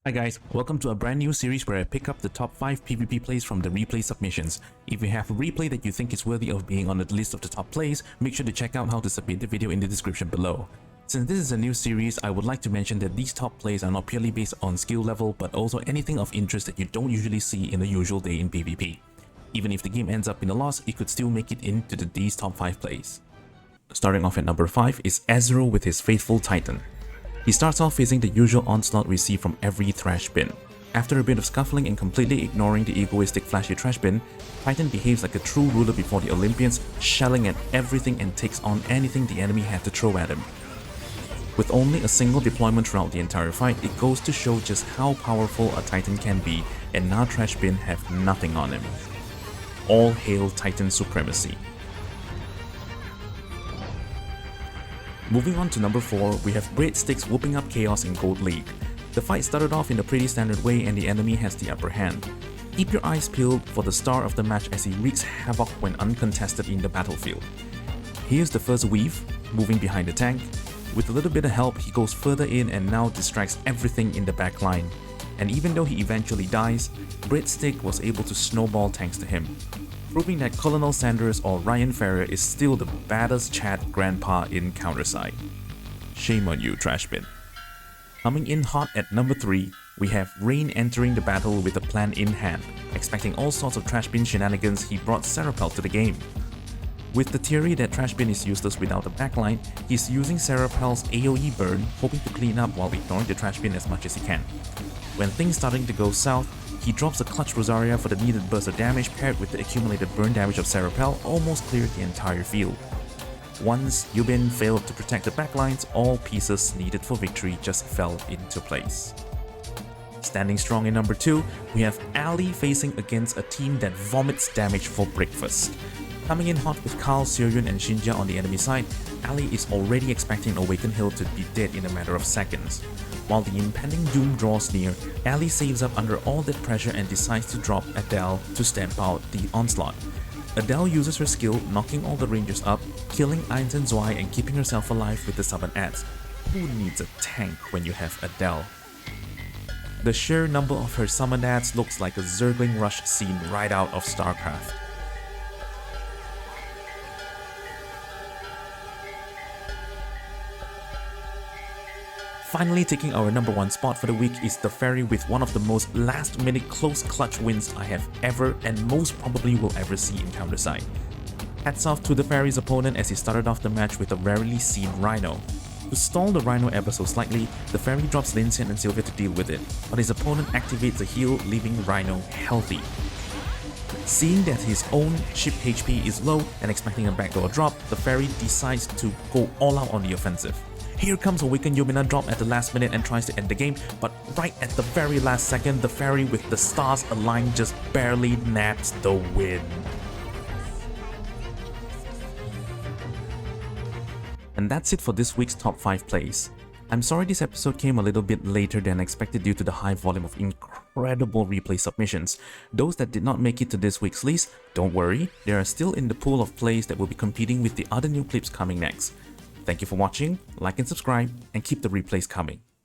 Hi guys, welcome to a brand new series where I pick up the top 5 PvP plays from the replay submissions. If you have a replay that you think is worthy of being on the list of the top plays, make sure to check out how to submit the video in the description below. Since this is a new series, I would like to mention that these top plays are not purely based on skill level, but also anything of interest that you don't usually see in a usual day in PvP. Even if the game ends up in a loss, it could still make it into these top 5 plays. Starting off at number 5 is EZRA with his faithful Titan. He starts off facing the usual onslaught we see from every trash bin. After a bit of scuffling and completely ignoring the egoistic flashy trash bin, Titan behaves like a true ruler before the Olympians, shelling at everything and takes on anything the enemy had to throw at him. With only a single deployment throughout the entire fight, it goes to show just how powerful a Titan can be, and now trash bin have nothing on him. All hail Titan supremacy. Moving on to number 4, we have Breadsticks whooping up chaos in Gold League. The fight started off in a pretty standard way and the enemy has the upper hand. Keep your eyes peeled for the star of the match as he wreaks havoc when uncontested in the battlefield. Here's the first weave, moving behind the tank. With a little bit of help, he goes further in and now distracts everything in the back line. And even though he eventually dies, Breadstick was able to snowball tanks to him, proving that Colonel Sanders or Ryan Ferry is still the baddest Chad grandpa in Counterside. Shame on you, trash bin. Coming in hot at number 3, we have Rain entering the battle with a plan in hand. Expecting all sorts of trash bin shenanigans, he brought Serapel to the game. With the theory that trash bin is useless without a backline, he's using Serapel's AoE burn, hoping to clean up while ignoring the trash bin as much as he can. When things starting to go south, he drops a clutch Rosaria for the needed burst of damage paired with the accumulated burn damage of Serapel almost cleared the entire field. Once Yubin failed to protect the backlines, all pieces needed for victory just fell into place. Standing strong in number 2, we have Ali facing against a team that vomits damage for breakfast. Coming in hot with Carl, Seryun and Shinja on the enemy side, Ali is already expecting Awaken Hill to be dead in a matter of seconds. While the impending doom draws near, Ali saves up under all that pressure and decides to drop Adele to stamp out the onslaught. Adele uses her skill, knocking all the rangers up, killing Einstein Zwei and keeping herself alive with the summon adds. Who needs a tank when you have Adele? The sheer number of her summon adds looks like a Zergling rush scene right out of StarCraft. Finally taking our number 1 spot for the week is the Ferry with one of the most last-minute close clutch wins I have ever and most probably will ever see in Counterside. Hats off to the Ferry's opponent as he started off the match with a rarely seen Rhino. To stall the Rhino ever so slightly, the Ferry drops Lincoln and Sylvia to deal with it, but his opponent activates a heal, leaving Rhino healthy. Seeing that his own ship HP is low and expecting a backdoor drop, the Ferry decides to go all out on the offensive. Here comes Awaken Yumina drop at the last minute and tries to end the game, but right at the very last second, the Ferry with the stars aligned just barely naps the win. And that's it for this week's top 5 plays. I'm sorry this episode came a little bit later than expected due to the high volume of incredible replay submissions. Those that did not make it to this week's list, don't worry, they are still in the pool of plays that will be competing with the other new clips coming next. Thank you for watching, like and subscribe, and keep the replays coming.